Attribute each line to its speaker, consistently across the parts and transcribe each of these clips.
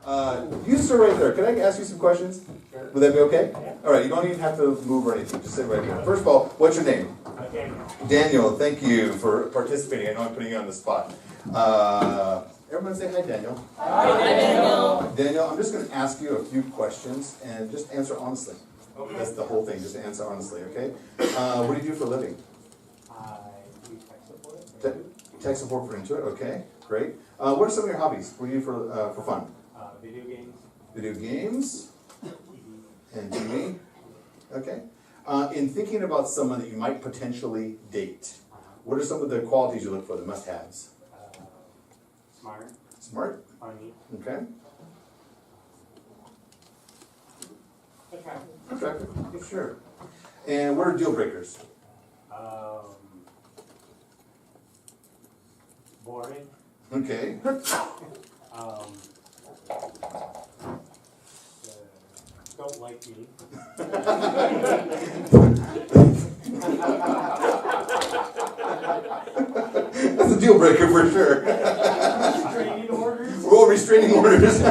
Speaker 1: You sit right there. Can I ask you some questions? Sure. Would that be okay? Yeah. All right, you don't even have to move or anything. Just sit right there. First of all, what's your name? Daniel. Daniel, thank you for participating. I know I'm putting you on the spot. Everyone say hi, Daniel.
Speaker 2: Hi, Daniel.
Speaker 1: Daniel, I'm just going to ask you a few questions and just answer honestly. Okay. That's the whole thing, just answer honestly, okay? What do you do for a living?
Speaker 3: I do tech support.
Speaker 1: Tech support for Intuit, okay, great. What are some of your hobbies? What do you do for fun?
Speaker 3: Video games.
Speaker 1: Video games?
Speaker 3: TV.
Speaker 1: And TV? Okay. In thinking about someone that you might potentially date, what are some of the qualities you look for, the must-haves?
Speaker 3: Smart.
Speaker 1: Smart?
Speaker 3: Funny.
Speaker 1: Okay. Attractive. Okay, sure. And what are deal breakers?
Speaker 3: Boring.
Speaker 1: Okay.
Speaker 3: Don't like me.
Speaker 1: That's a deal breaker for sure.
Speaker 3: Restraining orders.
Speaker 1: We're all restraining orders.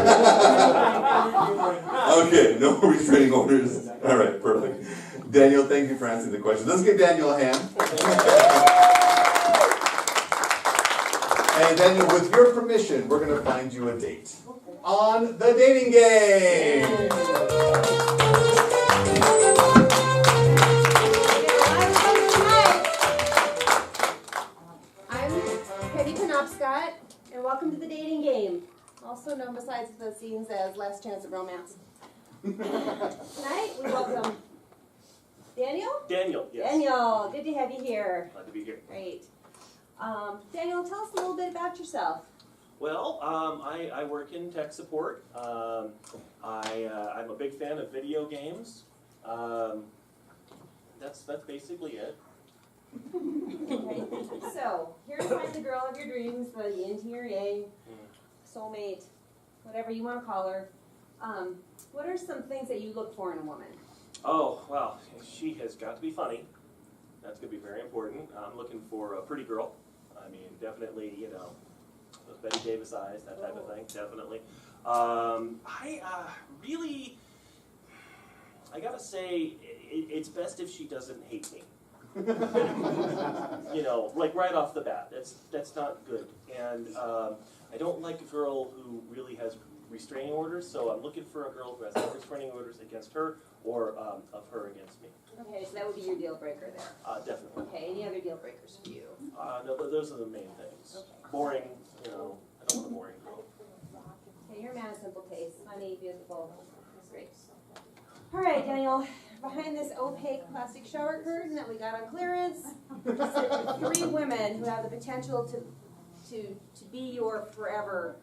Speaker 1: Okay, no restraining orders. All right, perfect. Daniel, thank you for answering the question. Let's give Daniel a hand. And Daniel, with your permission, we're going to find you a date on the dating game.
Speaker 4: And welcome to the dating game, also known besides the scenes as Last Chance of Romance. Tonight we welcome Daniel?
Speaker 2: Daniel, yes.
Speaker 4: Daniel, good to have you here.
Speaker 2: Glad to be here.
Speaker 4: Great. Daniel, tell us a little bit about yourself.
Speaker 2: Well, I work in tech support. I'm a big fan of video games. That's basically it.
Speaker 4: Okay. So, here to find the girl of your dreams, the yin to your yang, soulmate, whatever you want to call her. What are some things that you look for in a woman?
Speaker 2: Oh, well, she has got to be funny. That's going to be very important. I'm looking for a pretty girl. I mean, definitely, you know, those Betty Davis eyes, that type of thing, definitely. I gotta say, it's best if she doesn't hate me. You know, like right off the bat. That's not good. And I don't like a girl who really has restraining orders, so I'm looking for a girl who has no restraining orders against her or of her against me.
Speaker 4: Okay, so that would be your deal breaker there.
Speaker 2: Definitely.
Speaker 4: Okay, any other deal breakers for you?
Speaker 2: No, those are the main things.
Speaker 4: Okay.
Speaker 2: Boring, you know, I don't want a boring girl.
Speaker 4: Okay, you're a man of simple taste. Funny, beautiful. That's great. All right, Daniel. Behind this opaque plastic shower curtain that we got on clearance, sit 3 women who have the potential to be your forever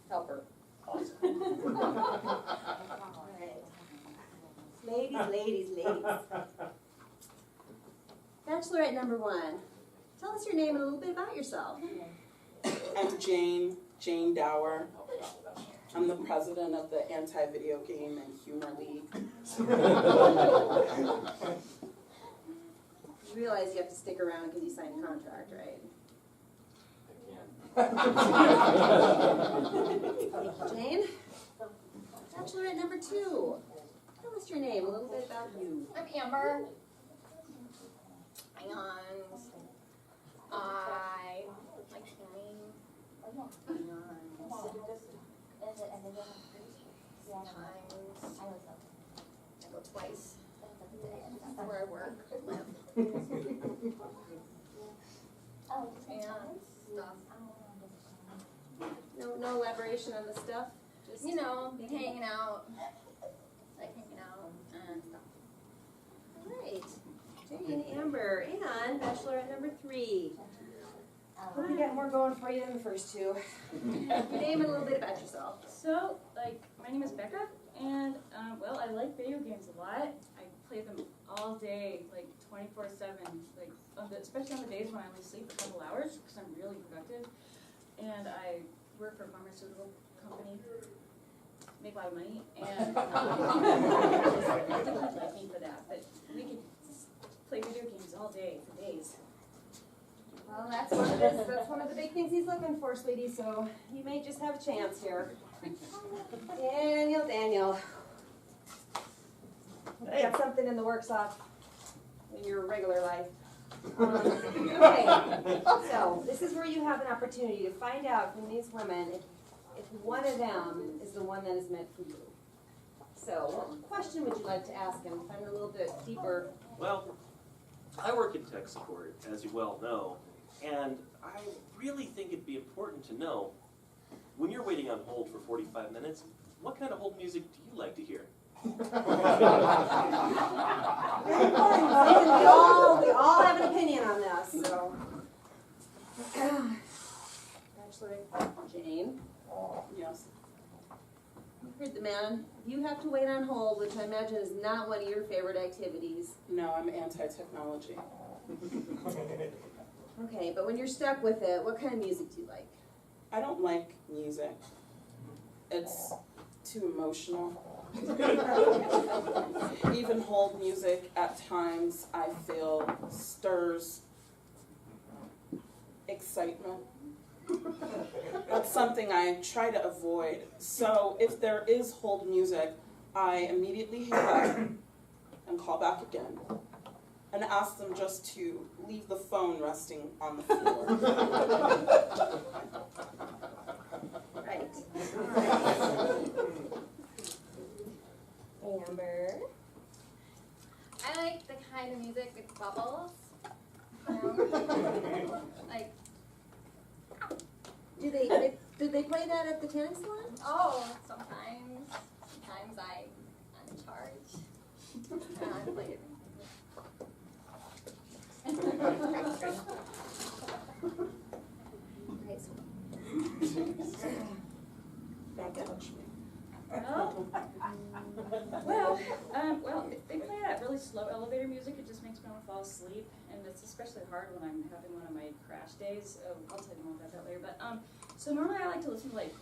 Speaker 4: helper.
Speaker 2: Awesome.
Speaker 4: All right. Ladies. Bachelorette number 1. Tell us your name and a little bit about yourself.
Speaker 5: I'm Jane Dower. I'm the president of the Anti-Video Game and Humor League.
Speaker 4: You realize you have to stick around because you signed a contract, right? Jane? Bachelorette number 2. Tell us your name, a little bit about you.
Speaker 6: I'm Amber. And I like swimming. Sometimes I go twice. That's where I work and live. And stuff.
Speaker 4: No elaboration on the stuff? Just,
Speaker 6: You know, hanging out. Like hanging out and stuff.
Speaker 4: All right. Jane, Amber, and Bachelorette number 3. What do we got more going for you than the first 2? Your name and a little bit about yourself.
Speaker 7: So, my name is Becca, and, well, I like video games a lot. I play them all day, 24/7, especially on the days when I only sleep a couple hours, because I'm really productive. And I work for a pharmaceutical company, make a lot of money, and I don't like me for that, but we could play video games all day, for days.
Speaker 4: Well, that's one of the big things he's looking for, sweetie, so you may just have a chance here. Daniel.
Speaker 2: Hey.
Speaker 4: Got something in the works off in your regular life. Okay, so this is where you have an opportunity to find out from these women if one of them is the one that is meant for you. So, what question would you like to ask him? Find a little bit deeper.
Speaker 2: Well, I work in tech support, as you well know, and I really think it'd be important to know, when you're waiting on hold for 45 minutes, what kind of hold music do you like to hear?
Speaker 4: Very important. We all have an opinion on this, so. Actually, Jane,
Speaker 5: Yes.
Speaker 4: you heard the man. You have to wait on hold, which I imagine is not one of your favorite activities.
Speaker 5: No, I'm anti-technology.
Speaker 4: Okay, but when you're stuck with it, what kind of music do you like?
Speaker 5: I don't like music. It's too emotional. Even hold music at times I feel stirs excitement. That's something I try to avoid. So if there is hold music, I immediately hang up and call back again and ask them just to leave the phone resting on the floor.
Speaker 4: Right. Amber.
Speaker 6: I like the kind of music with bubbles. Like,
Speaker 4: Do they play that at the tanning salon?
Speaker 6: oh, sometimes I'm in charge. And I play it.
Speaker 4: Right, so
Speaker 5: Don't touch me.
Speaker 7: Well, if they play that really slow elevator music, it just makes me want to fall asleep, and it's especially hard when I'm having one of my crash days. Oh, I'll tell you more about that later. But so normally I like to listen to like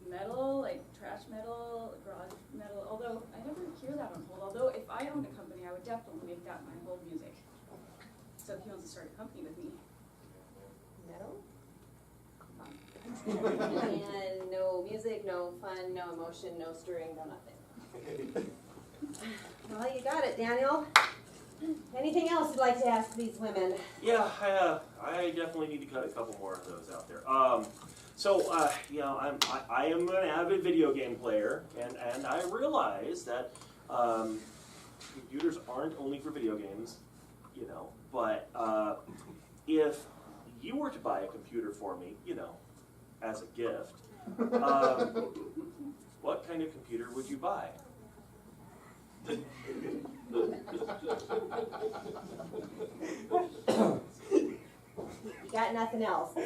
Speaker 7: metal, like trash metal, garage metal. Although I never hear that on hold. Although if I owned a company, I would definitely make that my hold music. So if he wants to start a company with me,
Speaker 4: metal? And no music, no fun, no emotion, no stirring, no nothing. Well, you got it, Daniel. Anything else you'd like to ask these women?
Speaker 2: Yeah, I definitely need to cut a couple more of those out there. You know, I am an avid video game player, and I realize that computers aren't only for video games, you know. But if you were to buy a computer for me, you know, as a gift, what kind of computer would you buy?
Speaker 4: You got nothing else.
Speaker 2: I'm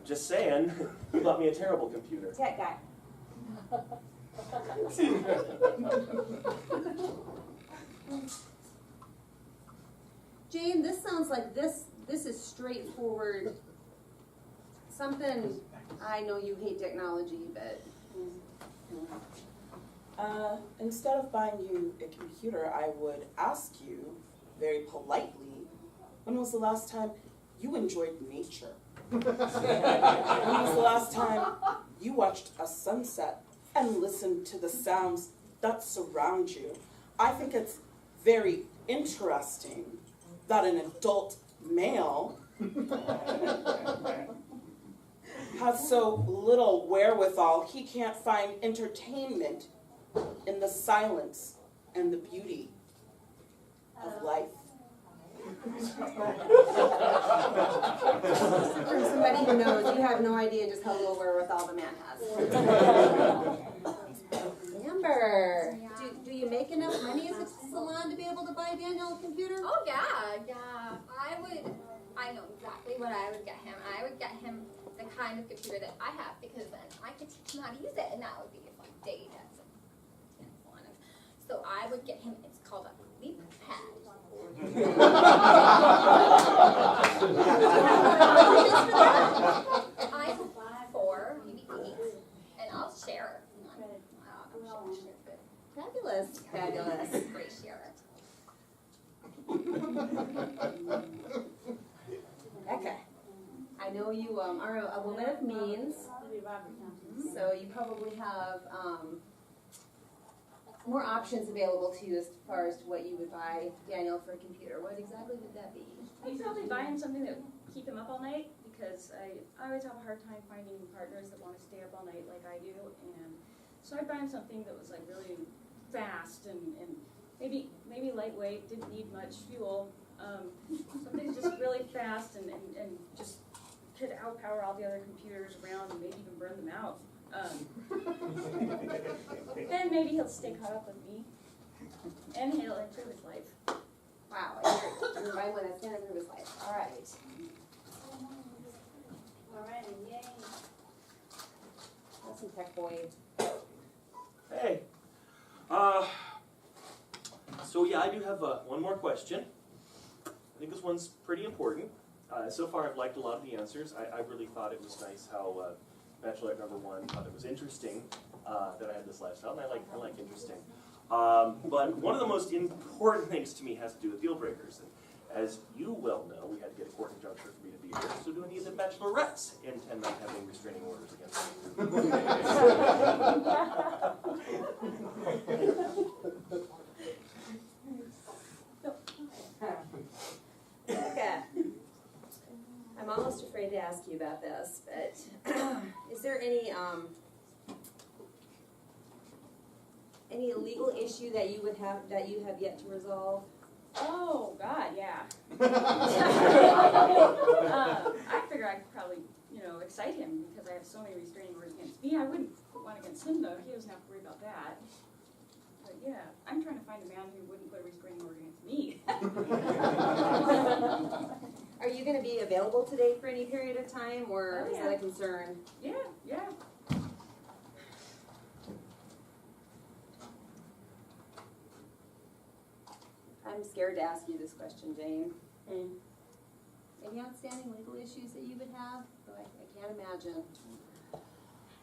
Speaker 2: just saying, you bought me a terrible computer.
Speaker 4: Tech guy. Jane, this sounds like this is straightforward. Something, I know you hate technology, but
Speaker 5: Instead of buying you a computer, I would ask you very politely, when was the last time you enjoyed nature? When was the last time you watched a sunset and listened to the sounds that surround you? I think it's very interesting that an adult male has so little wherewithal he can't find entertainment in the silence and the beauty of life.
Speaker 4: from somebody who knows, you have no idea just how little wherewithal the man has. Amber,
Speaker 6: Yeah.
Speaker 4: do you make enough money as a salon to be able to buy Daniel a computer?
Speaker 6: Oh yeah. I know exactly what I would get him. I would get him the kind of computer that I have, because then I could teach him how to use it, and that would be a fun date at some salon. So I would get him, it's called a leap pad. I'm 4, maybe 8, and I'll share.
Speaker 4: Fabulous, fabulous.
Speaker 6: Great share.
Speaker 4: Rebecca, I know you are a woman of means, so you probably have more options available to you as far as what you would buy Daniel for a computer. What exactly would that be?
Speaker 7: I'd probably buy him something that would keep him up all night, because I always have a hard time finding partners that want to stay up all night like I do, and so I'd buy him something that was like really fast and maybe lightweight, didn't need much fuel, something just really fast and just could outpower all the other computers around and maybe even burn them out. Then maybe he'll stay caught up with me, and he'll improve his life.
Speaker 4: Wow, you're buying one that's going to improve his life. All right.
Speaker 7: All right, yay.
Speaker 4: That's some tech boy.
Speaker 2: Hey. So yeah, I do have one more question. I think this one's pretty important. So far I've liked a lot of the answers. I really thought it was nice how Bachelorette #1 thought it was interesting that I had this lifestyle, and I like interesting. But one of the most important things to me has to do with deal breakers. And as you well know, we had to get a court injunction for me to be here, so do any of the bachelorettes intend on having restraining orders against me?
Speaker 4: Okay. I'm almost afraid to ask you about this, but is there any legal issue that you have yet to resolve?
Speaker 7: Oh, God, yeah. I figure I could probably, excite him because I have so many restraining orders against me. I wouldn't put one against him, though. He doesn't have to worry about that. But, yeah, I'm trying to find a man who wouldn't put a restraining order against me.
Speaker 4: Are you going to be available today for any period of time, or
Speaker 7: Oh,
Speaker 4: is
Speaker 7: yeah.
Speaker 4: that a concern?
Speaker 7: Yeah.
Speaker 4: I'm scared to ask you this question, Jane. Any outstanding legal issues that you would have? Oh, I can't imagine.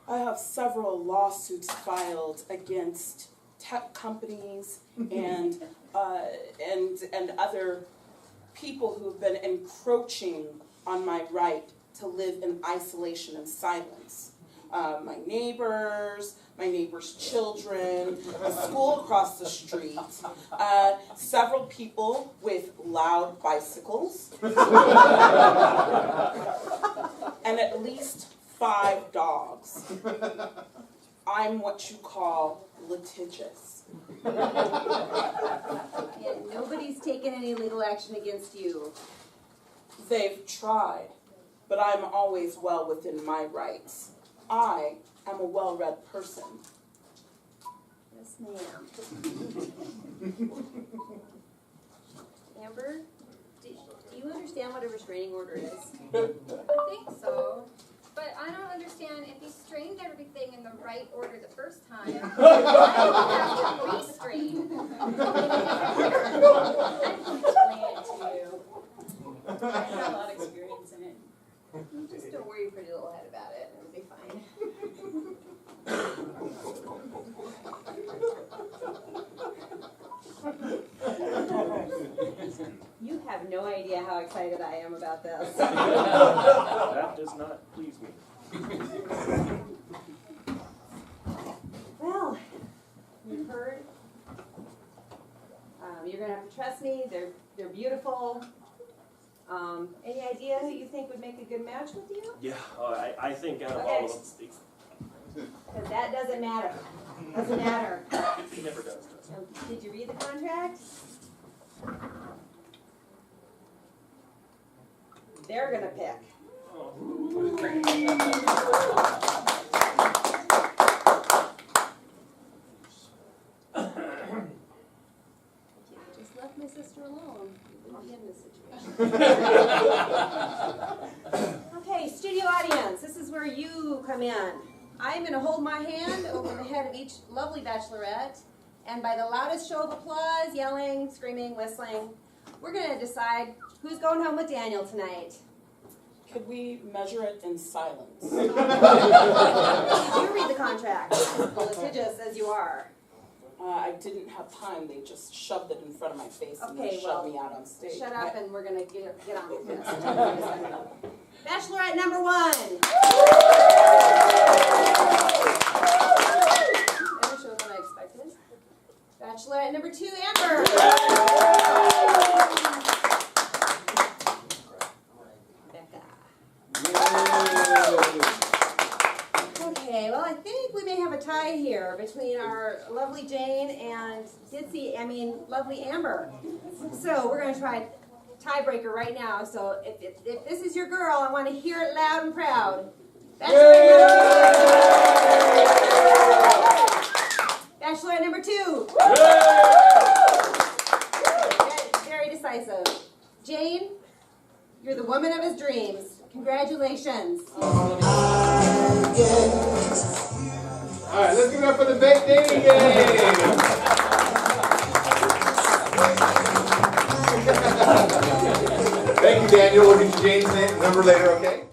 Speaker 5: I have several lawsuits filed against tech companies and other people who've been encroaching on my right to live in isolation and silence. My neighbors' children, the school across the street, several people with loud bicycles, and at least 5 dogs. I'm what you call litigious.
Speaker 4: And nobody's taken any legal action against you.
Speaker 5: They've tried, but I'm always well within my rights. I am a well-read person.
Speaker 4: Yes, ma'am. Amber, do you understand what a restraining order is?
Speaker 6: I think so. But I don't understand if he strained everything in the right order the first time. Why do you have to restrain?
Speaker 7: I can explain it to you. I have a lot of experience in it.
Speaker 4: Just don't worry your pretty little head about it. It'll be fine. You have no idea how excited I am about this.
Speaker 2: That does not please me.
Speaker 4: Well, you've heard. You're gonna have to trust me. They're beautiful. Any idea who you think would make a good match with you?
Speaker 2: Yeah, I think out of
Speaker 4: Okay.
Speaker 2: all of them,
Speaker 4: Because that doesn't matter. Doesn't matter.
Speaker 2: he never does.
Speaker 4: Did you read the contract? They're gonna pick. If you just left my sister alone, you wouldn't be in this situation. Okay, studio audience, this is where you come in. I'm gonna hold my hand over the head of each lovely bachelorette, and by the loudest show of applause, yelling, screaming, whistling, we're gonna decide who's going home with Daniel tonight.
Speaker 5: Could we measure it in silence?
Speaker 4: You read the contract, litigious as you are.
Speaker 5: I didn't have time. They just shoved it in front of my face and
Speaker 4: Okay,
Speaker 5: then shoved me out on stage.
Speaker 4: Shut up and we're gonna get on with this. Bachelorette number 1. Better show than I expected. Bachelorette number 2, Amber. Becca. Okay, well, I think we may have a tie here between our lovely Jane and lovely Amber. So we're gonna try tiebreaker right now. So if this is your girl, I want to hear it loud and proud. Bachelorette number 2. Very decisive. Jane, you're the woman of his dreams. Congratulations.
Speaker 1: All right, let's give it up for the big dating game. Thank you, Daniel. We'll get you Jane's number later, okay?